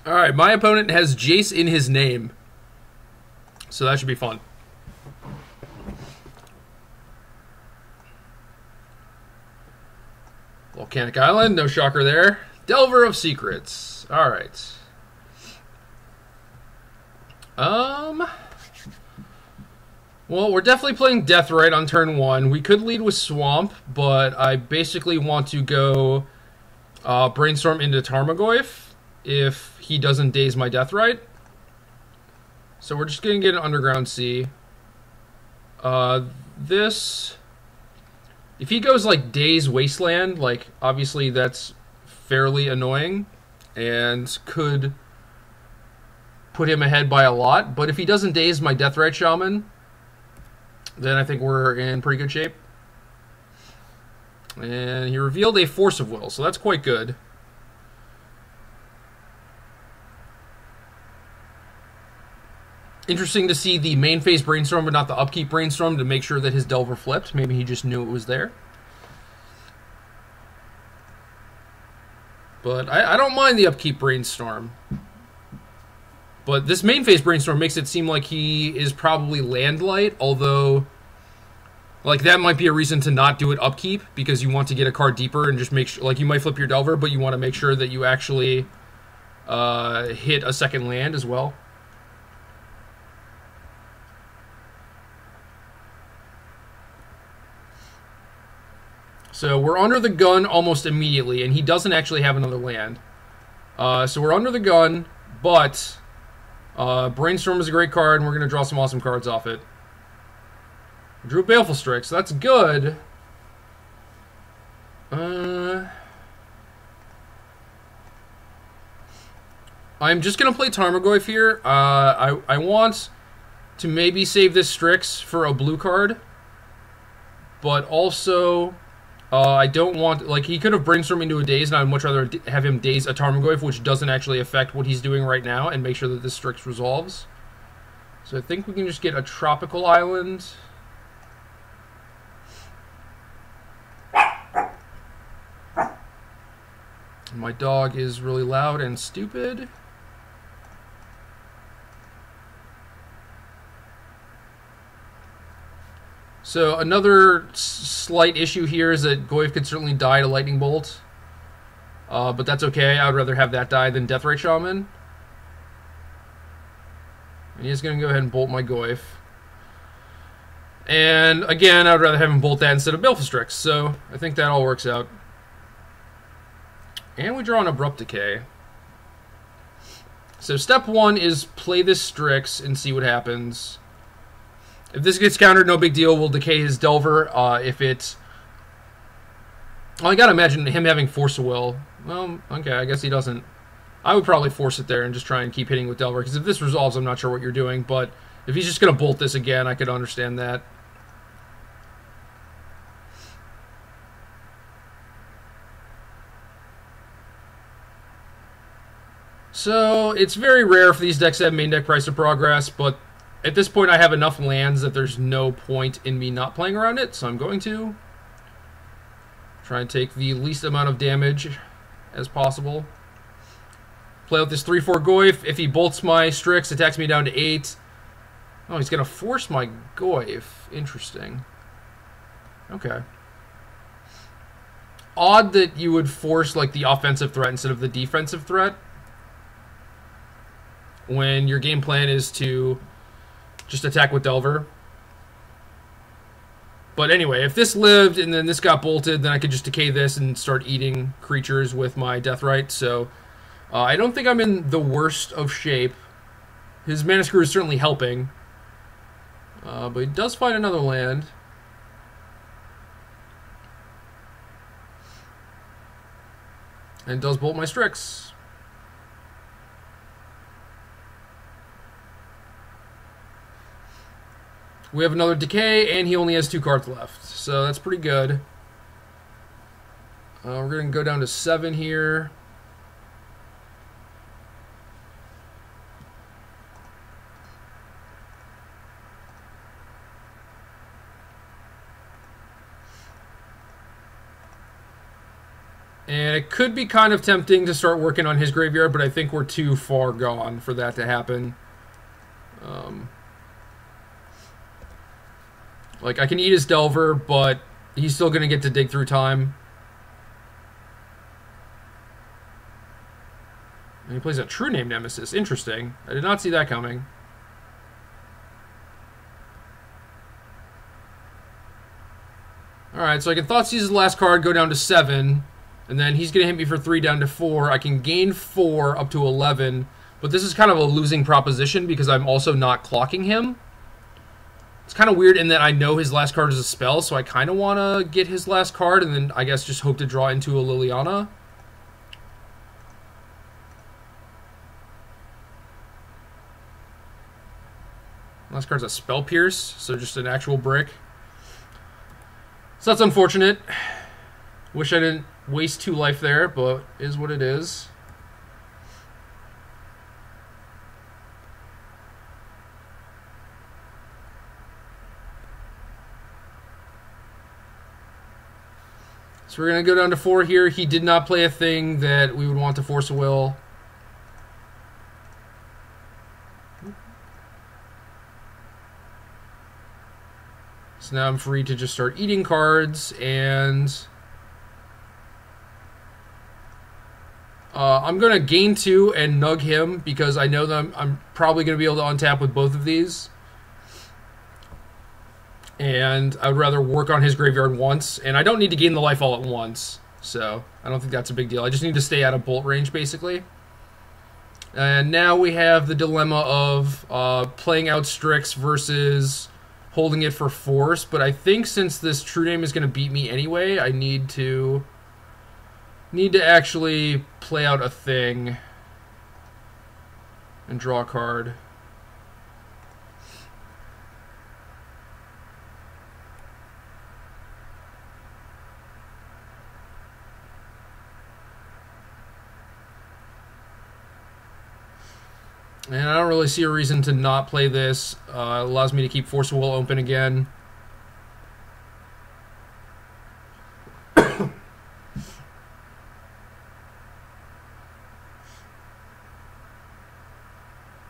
Alright, my opponent has Jace in his name. So that should be fun. Volcanic Island, no shocker there. Delver of Secrets. Alright. Well, we're definitely playing Deathrite on turn 1. We could lead with Swamp, but I basically want to go Brainstorm into Tarmogoyf if he doesn't daze my Deathrite. So we're just going to get an Underground Sea. This... If he goes like Daze Wasteland, like obviously that's fairly annoying and could put him ahead by a lot. But if he doesn't daze my Deathrite Shaman, then I think we're in pretty good shape. And he revealed a Force of Will, so that's quite good. Interesting to see the main phase Brainstorm, but not the upkeep Brainstorm, to make sure that his Delver flipped. Maybe he just knew it was there. But I don't mind the upkeep Brainstorm. But this main phase Brainstorm makes it seem like he is probably land light, although like that might be a reason to not do it upkeep, because you want to get a card deeper and just make sure, like you might flip your Delver, but you want to make sure that you actually hit a second land as well. So we're under the gun almost immediately, and he doesn't actually have another land. So we're under the gun, but Brainstorm is a great card, and we're going to draw some awesome cards off it. Drew Baleful Strix, so that's good. I'm just going to play Tarmogoyf here. I want to maybe save this Strix for a blue card, but also... I don't want... Like, he could have Brainstorm into a Daze, and I'd much rather have him Daze a Tarmogoyf, which doesn't actually affect what he's doing right now, and make sure that this Strix resolves. So I think we can just get a Tropical Island. My dog is really loud and stupid. So another slight issue here is that Goyf could certainly die to Lightning Bolt. But that's okay. I would rather have that die than Deathrite Shaman. And he's going to go ahead and bolt my Goyf. And again, I would rather have him bolt that instead of Baleful Strix. So I think that all works out. And we draw an Abrupt Decay. So step 1 is play this Strix and see what happens. If this gets countered, no big deal. We'll decay his Delver. If it's... Well, I gotta imagine him having Force of Will. Well, okay, I guess he doesn't. I would probably force it there and just try and keep hitting with Delver, because if this resolves, I'm not sure what you're doing. But if he's just gonna bolt this again, I could understand that. So, it's very rare for these decks to have main deck Price of Progress, but at this point, I have enough lands that there's no point in me not playing around it, so I'm going to try and take the least amount of damage as possible. Play out this 3/4 Goyf. If he bolts my Strix, attacks me down to 8. Oh, he's going to force my Goyf. Interesting. Okay. Odd that you would force like the offensive threat instead of the defensive threat when your game plan is to just attack with Delver. But anyway, if this lived and then this got bolted, then I could just decay this and start eating creatures with my Deathrite. So I don't think I'm in the worst of shape. His Mana Screw is certainly helping. But he does find another land. And does bolt my Strix. We have another decay, and he only has 2 cards left. So that's pretty good. We're going to go down to 7 here. And it could be kind of tempting to start working on his graveyard, but I think we're too far gone for that to happen. Like, I can eat his Delver, but he's still going to get to dig through time. And he plays a True Name Nemesis. Interesting. I did not see that coming. Alright, so I can Thoughtseize his last card, go down to 7, and then he's going to hit me for 3 down to 4. I can gain 4 up to 11, but this is kind of a losing proposition because I'm also not clocking him. It's kind of weird in that I know his last card is a spell, so I kind of want to get his last card and then I guess just hope to draw into a Liliana. Last card's a Spell Pierce, so just an actual brick. So that's unfortunate. Wish I didn't waste 2 life there, but is what it is. So we're going to go down to 4 here. He did not play a thing that we would want to force a will. So now I'm free to just start eating cards, and I'm going to gain 2 and nug him because I know that I'm probably going to be able to untap with both of these. And I would rather work on his graveyard once, and I don't need to gain the life all at once, so I don't think that's a big deal. I just need to stay out of bolt range, basically. And now we have the dilemma of playing out Strix versus holding it for force, but I think since this True Name is going to beat me anyway, I need to actually play out a thing and draw a card. And I don't really see a reason to not play this. It allows me to keep Force of Will open again.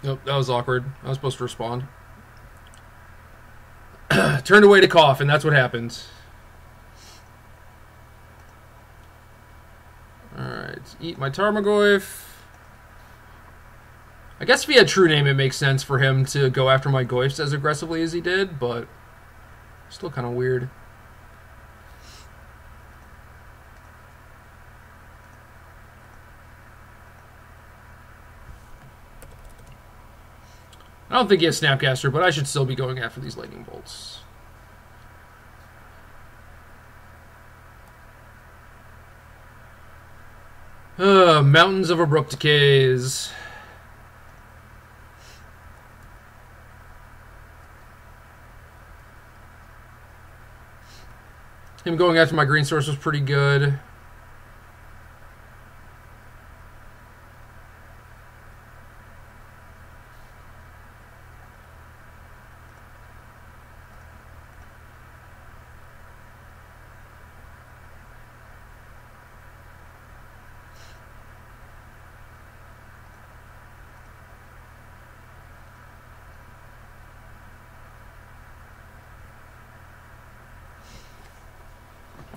Nope, that was awkward. I was supposed to respond. Turned away to cough, and that's what happened. Alright, eat my Tarmogoyf. I guess if he had True Name, it makes sense for him to go after my Goyfs as aggressively as he did, but still kind of weird. I don't think he has Snapcaster, but I should still be going after these Lightning Bolts. Mountains of Abrupt Decays. Him going after my green source was pretty good.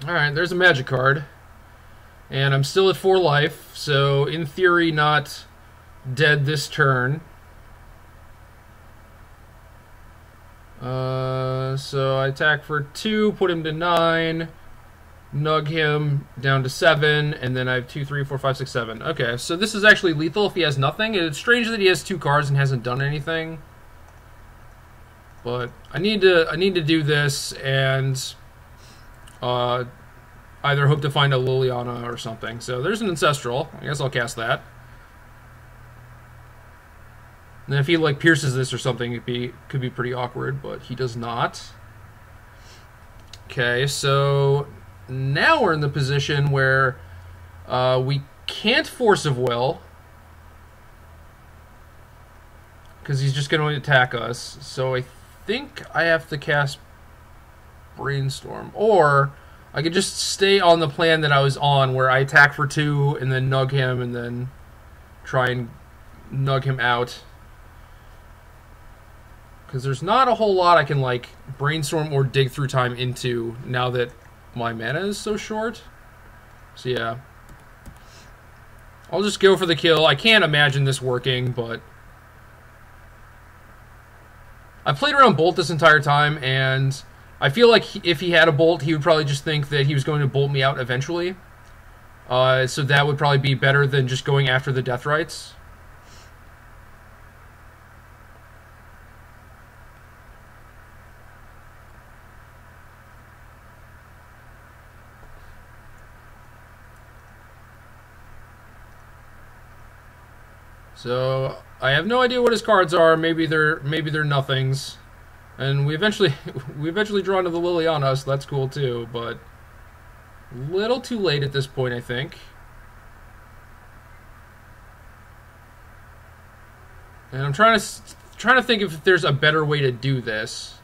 Alright, there's a magic card. And I'm still at 4 life, so in theory not dead this turn. So I attack for 2, put him to 9, nug him down to 7, and then I have 2, 3, 4, 5, 6, 7. Okay, so this is actually lethal if he has nothing. It's strange that he has 2 cards and hasn't done anything. But I need to do this and either hope to find a Liliana or something. So there's an Ancestral. I guess I'll cast that. And if he like pierces this or something, it could be pretty awkward, but he does not. Okay, so now we're in the position where we can't Force of Will because he's just going to attack us. So I think I have to cast Brainstorm, or I could just stay on the plan that I was on, where I attack for 2 and then nug him and then try and nug him out. Because there's not a whole lot I can, like, brainstorm or dig through time into now that my mana is so short. So, yeah. I'll just go for the kill. I can't imagine this working, but I played around Bolt this entire time, and I feel like if he had a Bolt, he would probably just think that he was going to bolt me out eventually. So that would probably be better than just going after the Death Rites. So I have no idea what his cards are. Maybe they're nothings. And we eventually draw into the Liliana, so that's cool too, but a little too late at this point, I think. And I'm trying to think if there's a better way to do this.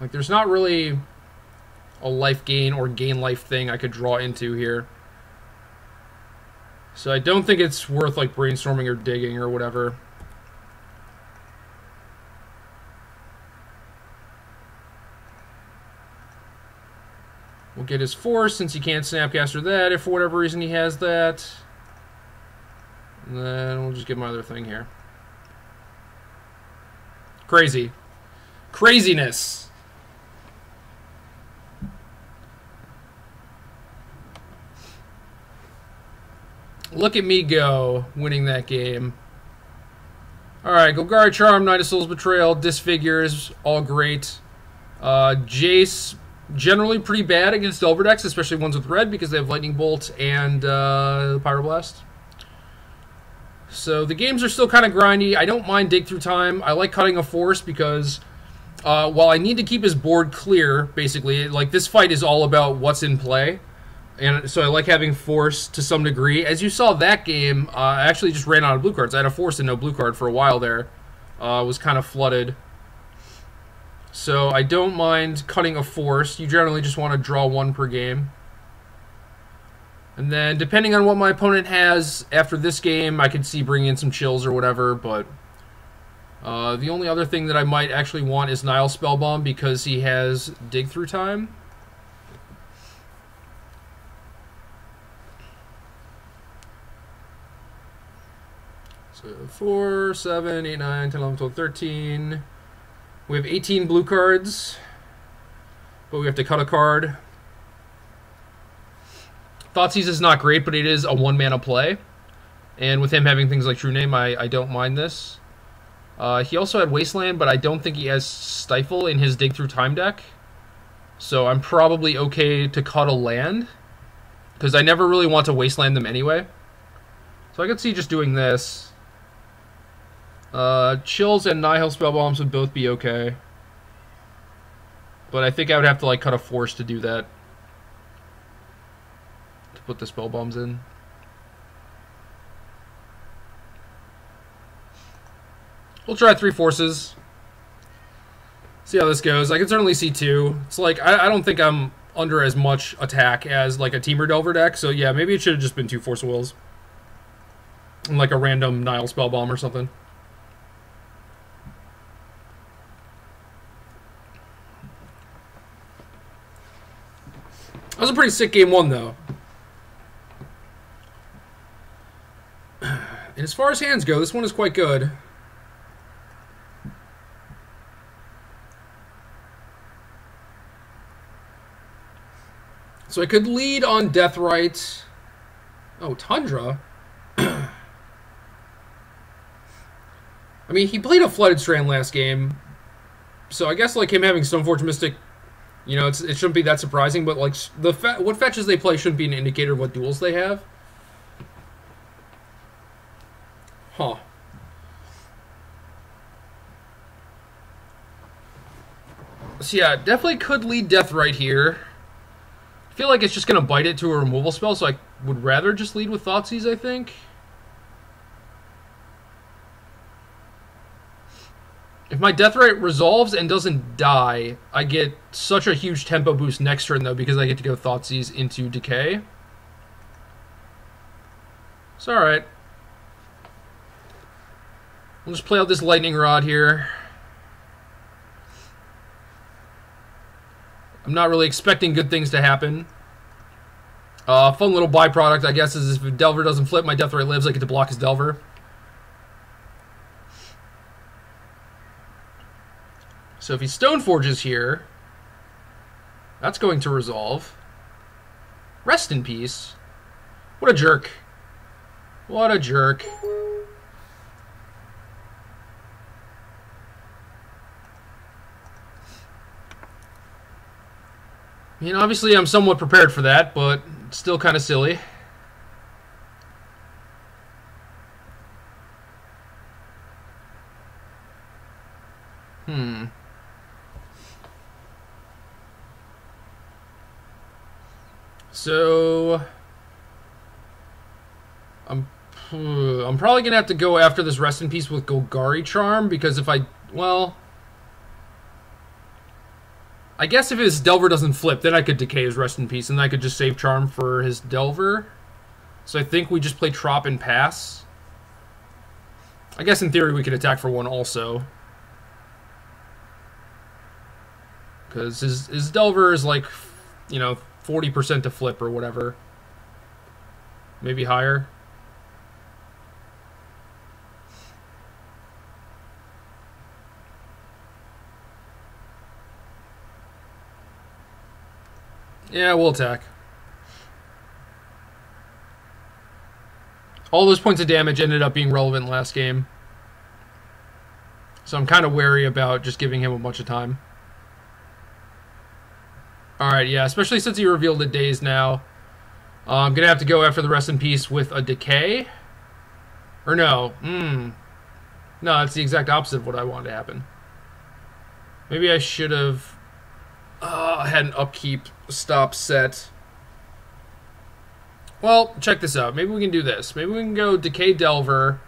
Like, there's not really a life gain or gain life thing I could draw into here. So I don't think it's worth, like, brainstorming or digging or whatever. We'll get his Force, since he can't Snapcaster that, if for whatever reason he has that. And then we'll just get my other thing here. Crazy. Craziness! Look at me go, winning that game. Alright, Golgari Charm, Knight of Soul's Betrayal, Disfigures, all great. Jace, generally pretty bad against Delver decks, especially ones with red, because they have Lightning Bolt and Pyroblast. So the games are still kind of grindy. I don't mind Dig Through Time. I like cutting a Force because while I need to keep his board clear, basically, like, this fight is all about what's in play. And so I like having Force to some degree. As you saw that game, I actually just ran out of blue cards. I had a Force and no blue card for a while there. Was kind of flooded. So I don't mind cutting a Force. You generally just want to draw 1 per game. And then depending on what my opponent has after this game, I could see bringing in some chills or whatever. But the only other thing that I might actually want is Nile Spellbomb, because he has Dig Through Time. So 4, 7, 8, 9, 10, 11, 12, 13. We have 18 blue cards, but we have to cut a card. Thoughtseize is not great, but it is a 1-mana play. And with him having things like True Name, I don't mind this. He also had Wasteland, but I don't think he has Stifle in his Dig Through Time deck. So I'm probably okay to cut a land, because I never really want to Wasteland them anyway. So I could see just doing this. Chills and Nihil Spellbombs would both be okay. But I think I would have to, like, cut a Force to do that. To put the Spellbombs in. We'll try 3 Forces. See how this goes. I can certainly see 2. It's like, I don't think I'm under as much attack as, like, a Temur Delver deck. So yeah, maybe it should have just been 2 Force of Wills. And, like, a random Nihil Spellbomb or something. That was a pretty sick game 1, though. And as far as hands go, this one is quite good. So I could lead on Deathrite. Oh, Tundra? I mean, he played a Flooded Strand last game. So I guess, like, him having Stoneforge Mystic, you know, it shouldn't be that surprising, but, like, what fetches they play shouldn't be an indicator of what duels they have. Huh. So yeah, definitely could lead Deathrite here. I feel like it's just going to bite it to a removal spell, so I would rather just lead with Thoughtseize, I think. If my death rate resolves and doesn't die, I get such a huge tempo boost next turn, though, because I get to go Thoughtseize into Decay. It's alright. We'll just play out this Lightning Rod here. I'm not really expecting good things to happen. Fun little byproduct, I guess, is if Delver doesn't flip, my death rate lives, I get to block his Delver. So if he Stoneforges here, that's going to resolve. Rest in peace. What a jerk. What a jerk. I mean, obviously I'm somewhat prepared for that, but it's still kind of silly. So I'm probably gonna have to go after this Rest in Peace with Golgari Charm, because if I guess if his Delver doesn't flip, then I could decay his Rest in Peace, and I could just save Charm for his Delver. So I think we just play Trop and pass. I guess in theory we could attack for one also, because his Delver is like, you know, 40% to flip or whatever. Maybe higher. Yeah, we'll attack. All those points of damage ended up being relevant last game, so I'm kind of wary about just giving him a bunch of time. Alright, yeah, especially since he revealed it days now. I'm going to have to go after the Rest in Peace with a Decay. Or no. No, that's the exact opposite of what I wanted to happen. Maybe I should have had an upkeep stop set. Well, check this out. Maybe we can do this. Maybe we can go Decay Delver,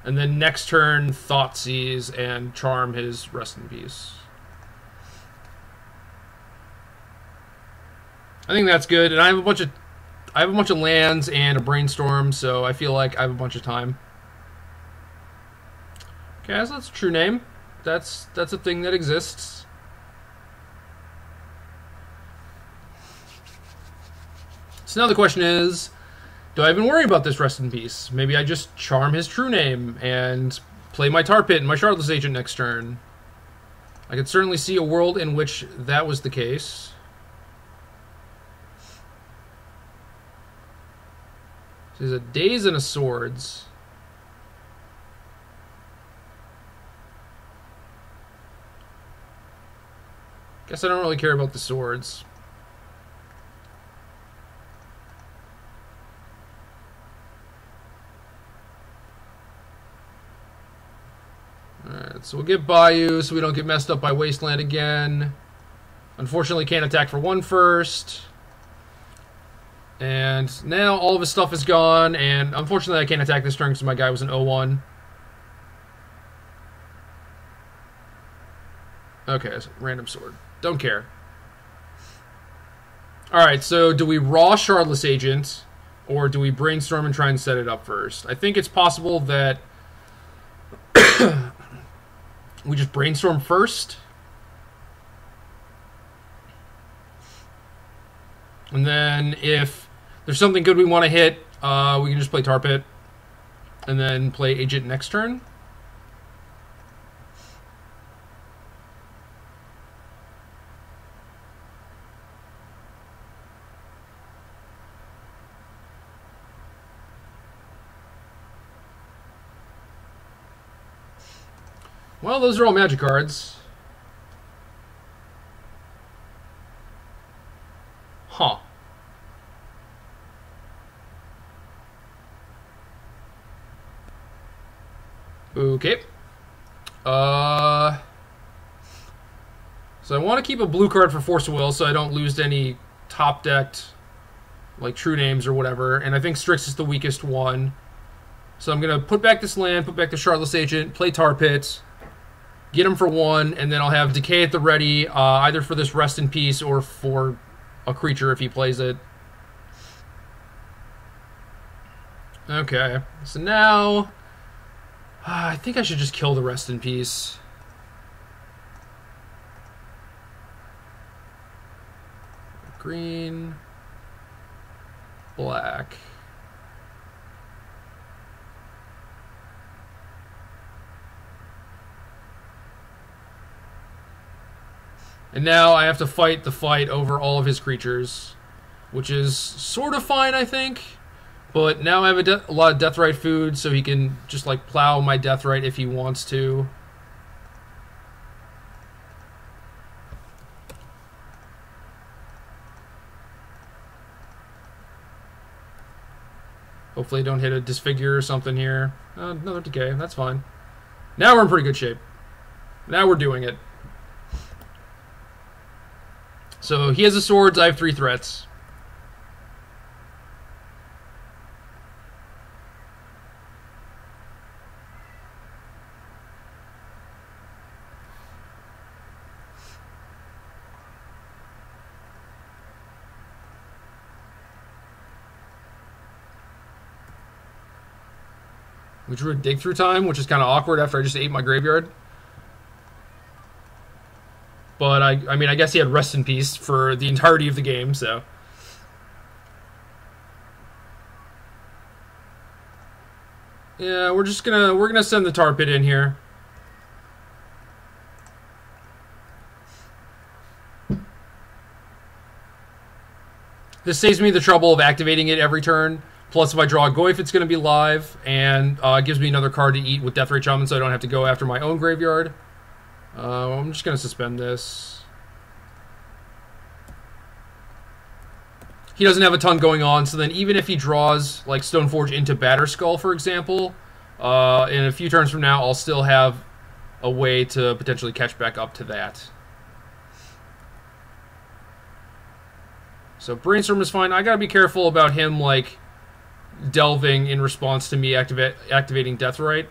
and then next turn Thoughtseize and charm his Rest in Peace. I think that's good, and I have a bunch of lands and a Brainstorm, so I feel like I have a bunch of time. Okay, so that's a true name. That's a thing that exists. So now the question is, do I even worry about this Rest in Peace? Maybe I just charm his true name and play my Tar Pit and my Shardless Agent next turn. I could certainly see a world in which that was the case. So there's a Daze and a Swords. Guess I don't really care about the Swords. Alright, so we'll get Bayou so we don't get messed up by Wasteland again. Unfortunately, can't attack for one first. And now all of his stuff is gone, and unfortunately I can't attack this turn because my guy was an 0-1. Okay, so random sword. Don't care. Alright, so do we raw Shardless Agent, or do we Brainstorm and try and set it up first? I think it's possible that we just Brainstorm first. And then if there's something good we want to hit, we can just play Tar Pit and then play Agent next turn. Well, those are all magic cards. Huh. Okay. So I want to keep a blue card for Force of Will so I don't lose to any top-decked, like, True Names or whatever. And I think Strix is the weakest one. So I'm going to put back this land, put back the Shardless Agent, play Tar Pit, get him for 1, and then I'll have Decay at the ready, either for this Rest in Peace or for a creature if he plays it. Okay, so now I think I should just kill the Rest in Peace. Green, black. And now I have to fight the fight over all of his creatures, which is sort of fine, I think. But now I have a lot of Deathrite food, so he can just like plow my Deathrite if he wants to. Hopefully I don't hit a Disfigure or something here. Another Decay, that's fine. Now we're in pretty good shape. Now we're doing it. So he has the swords, I have 3 threats. We drew a dig through time, which is kind of awkward after I just ate my graveyard. But I mean, I guess he had Rest in Peace for the entirety of the game, so. Yeah, we're gonna send the Tar Pit in here. This saves me the trouble of activating it every turn. Plus, if I draw a Goyf, it's going to be live, and gives me another card to eat with Deathrite Shaman, so I don't have to go after my own graveyard. I'm just going to suspend this. He doesn't have a ton going on, so then even if he draws like Stoneforge into Batterskull, for example, in a few turns from now, I'll still have a way to potentially catch back up to that. So Brainstorm is fine. I got to be careful about him like delving in response to me activating Deathrite.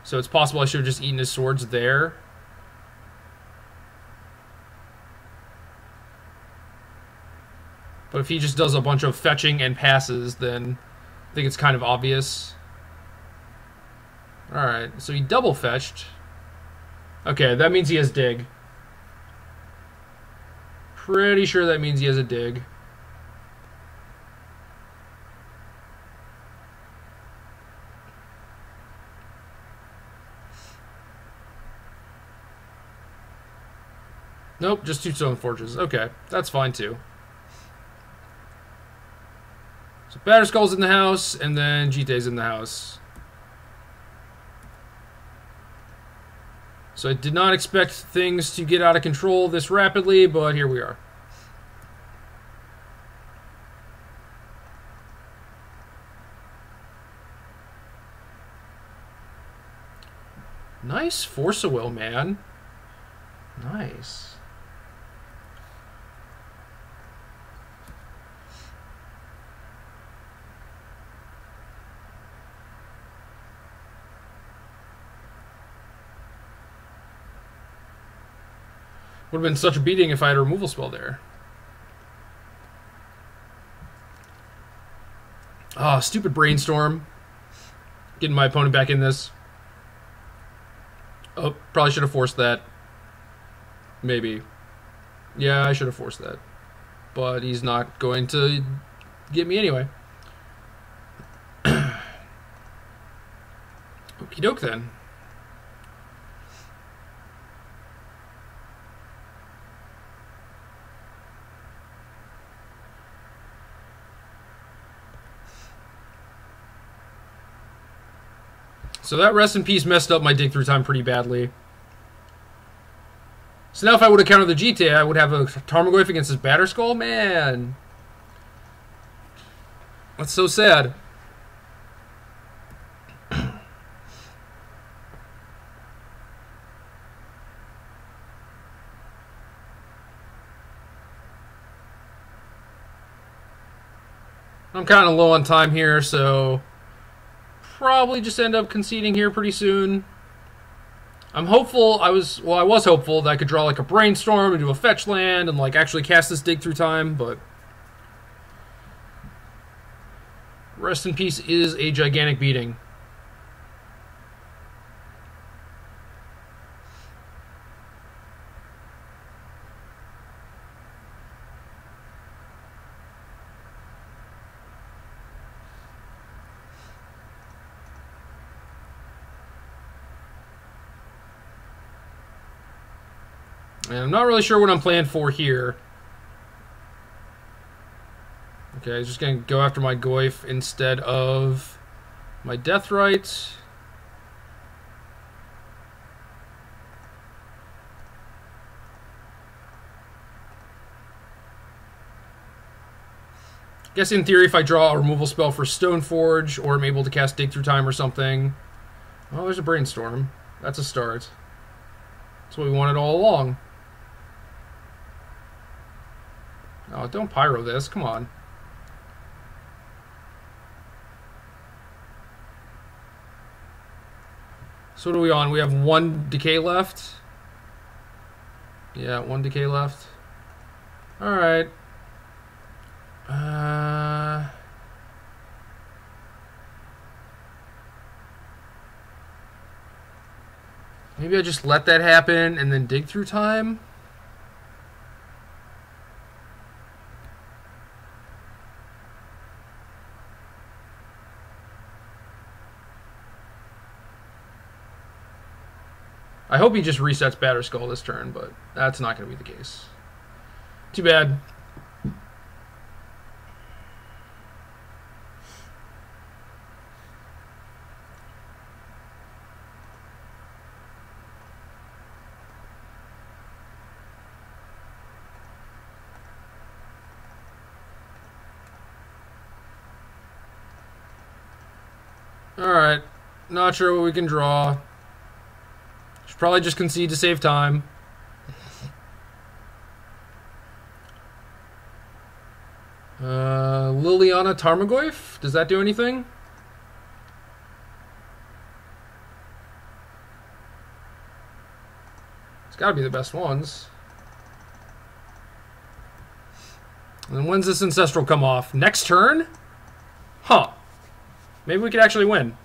So it's possible I should have just eaten his swords there. But if he just does a bunch of fetching and passes, then I think it's kind of obvious. Alright, so he double fetched. Okay, that means he has dig. Pretty sure that means he has a dig. Nope, just 2 Stoneforges. Okay, that's fine too. So Batterskull's in the house, and then Jite's in the house. So I did not expect things to get out of control this rapidly, but here we are. Nice Force of Will, man. Nice. Would have been such a beating if I had a removal spell there. Ah, stupid Brainstorm. Getting my opponent back in this. Oh, probably should have forced that. Maybe. Yeah, I should have forced that. But he's not going to get me anyway. Okie doke then. So that Rest in Peace messed up my dig through time pretty badly. So now if I would have countered the GTA, I would have a Tarmogoyf against his Batterskull? Man. That's so sad. I'm kind of low on time here, so probably just end up conceding here pretty soon. I'm hopeful. I was hopeful that I could draw like a brainstorm and do a fetch land and like actually cast this dig through time, but Rest in Peace is a gigantic beating. And I'm not really sure what I'm playing for here. Okay, I'm just going to go after my Goyf instead of my Deathrite. I guess in theory if I draw a removal spell for Stoneforge, or I'm able to cast Dig Through Time or something. Oh, there's a Brainstorm. That's a start. That's what we wanted all along. Oh, don't Pyro this. Come on. So what are we on? We have 1 decay left. Yeah, 1 decay left. Alright. Maybe I just let that happen and then dig through time? I hope he just resets Batterskull this turn, but that's not going to be the case. Too bad. Alright. Not sure what we can draw. Should probably just concede to save time. Liliana Tarmogoyf? Does that do anything? It's got to be the best ones. And then when's this Ancestral come off? Next turn? Huh. Maybe we could actually win.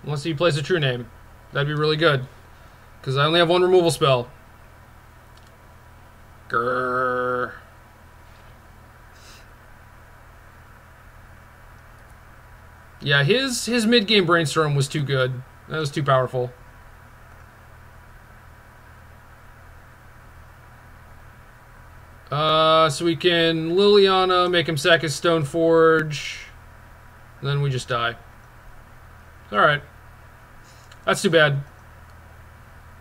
Unless he plays a True Name. That'd be really good. Because I only have 1 removal spell. Grrr. Yeah, his mid-game Brainstorm was too good. That was too powerful. So we can Liliana, make him sack his Stoneforge, and then we just die. Alright. That's too bad.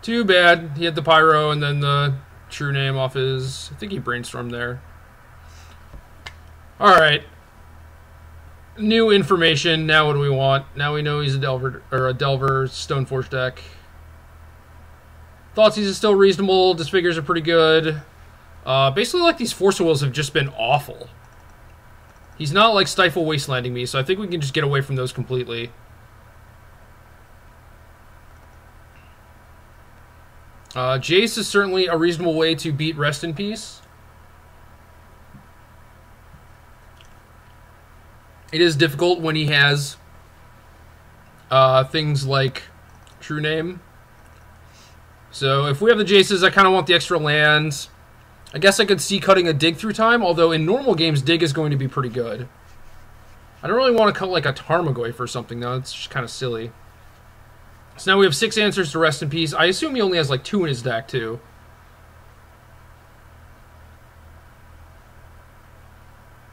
Too bad. He had the Pyro and then the True Name off his... I think he Brainstormed there. Alright. New information. Now what do we want? Now we know he's a Delver Stoneforge deck. Thoughtseize is still reasonable. Disfigures are pretty good. Basically, like, these Force of Wills have just been awful. He's not, like, Stifle Wastelanding me, so I think we can just get away from those completely. Jace is certainly a reasonable way to beat Rest in Peace. It is difficult when he has things like True Name. So if we have the Jaces, I kind of want the extra lands. I guess I could see cutting a Dig through time, although in normal games, Dig is going to be pretty good. I don't really want to cut like a Tarmogoyf or something, though. It's just kind of silly. So now we have 6 answers to Rest in Peace. I assume he only has like 2 in his deck, too.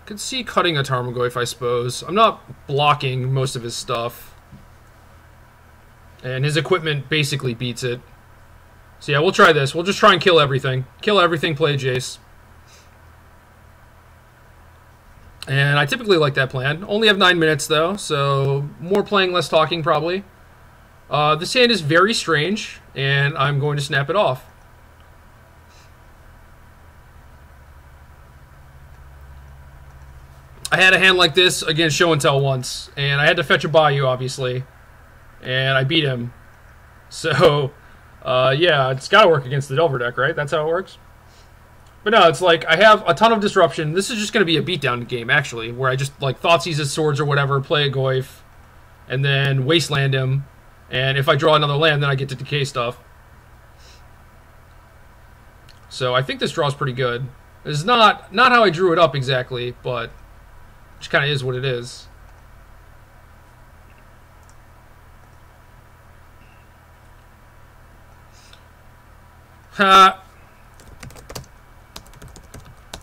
Could see cutting a Tarmogoyf, I suppose. I'm not blocking most of his stuff. And his equipment basically beats it. So yeah, we'll try this. We'll just try and kill everything. Kill everything, play Jace. And I typically like that plan. Only have 9 minutes, though, so more playing, less talking, probably. This hand is very strange, and I'm going to snap it off. I had a hand like this against Show and Tell once, and I had to fetch a Bayou, obviously, and I beat him. So, yeah, it's got to work against the Delver deck, right? That's how it works. But no, it's like I have a ton of disruption. This is just going to be a beatdown game, actually, where I just like Thoughtseize his swords or whatever, play a Goyf, and then Wasteland him. And if I draw another land, then I get to decay stuff. So I think this draw is pretty good. It's not how I drew it up exactly, but it just kind of is what it is. Ha!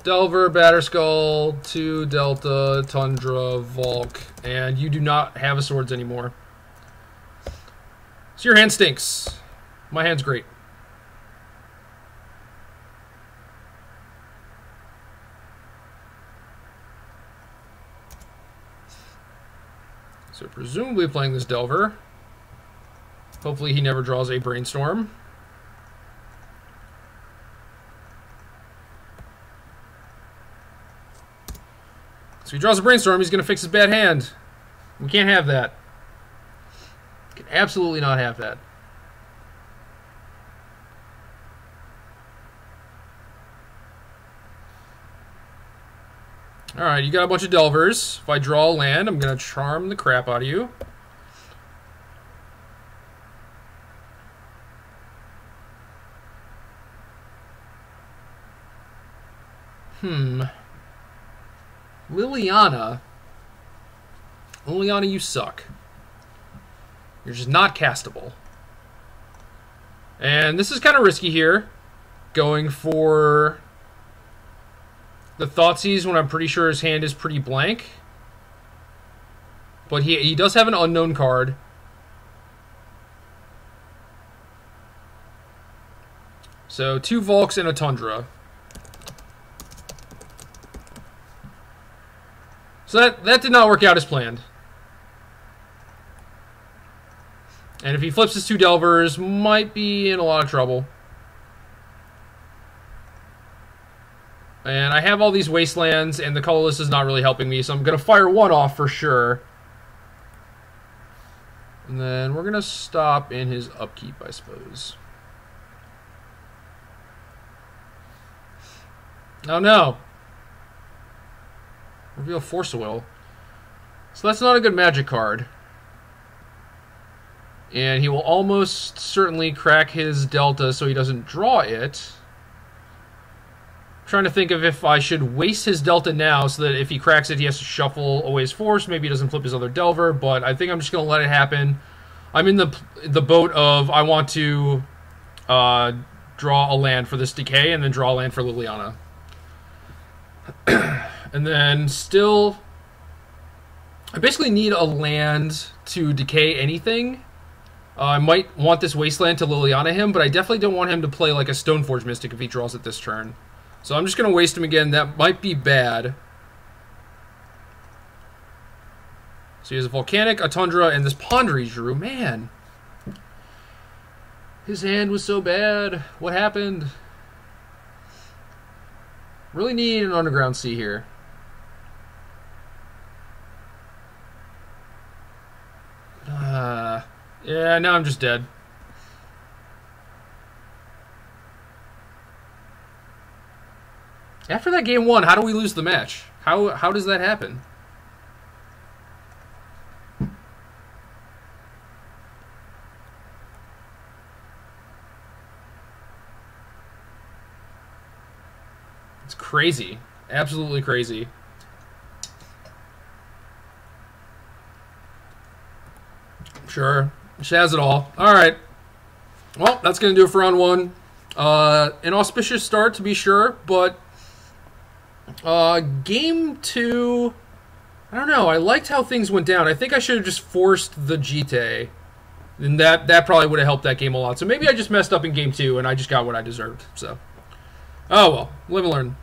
Delver, Batterskull, 2 Delta, Tundra, Volk, and you do not have a swords anymore. So your hand stinks. My hand's great. So presumably playing this Delver. Hopefully he never draws a Brainstorm. So he draws a Brainstorm, he's going to fix his bad hand. We can't have that. We can absolutely not have that. Alright, you got a bunch of Delvers. If I draw a land, I'm going to charm the crap out of you. Liliana. Liliana, you suck. You're just not castable. And this is kind of risky here. Going for the Thoughtseize when I'm pretty sure his hand is pretty blank. But he does have an unknown card. So 2 Volks and a Tundra. So that did not work out as planned. And if he flips his 2 Delvers, might be in a lot of trouble. And I have all these Wastelands, and the colorless is not really helping me, so I'm going to fire 1 off for sure. And then we're going to stop in his upkeep, I suppose. Oh no! Reveal Force of Will. So that's not a good magic card. And he will almost certainly crack his Delta so he doesn't draw it. I'm trying to think of if I should waste his Delta now so that if he cracks it, he has to shuffle away his Force. Maybe he doesn't flip his other Delver, but I think I'm just going to let it happen. I'm in the boat of I want to draw a land for this decay and then draw a land for Liliana. And then still, I basically need a land to decay anything. I might want this Wasteland to Liliana him, but I definitely don't want him to play like a Stoneforge Mystic if he draws it this turn. So I'm just going to waste him again. That might be bad. So he has a Volcanic, a Tundra, and this Ponder he drew. Man. His hand was so bad. What happened? Really need an Underground Sea here. Yeah, now I'm just dead. After that game 1, how do we lose the match? How does that happen? It's crazy. Absolutely crazy. Sure. She has it all. Alright. Well, that's going to do it for round 1. An auspicious start, to be sure, but game 2, I don't know. I liked how things went down. I think I should have just forced the Jite, and that probably would have helped that game a lot. So maybe I just messed up in game 2, and I just got what I deserved. So, oh well. Live and learn.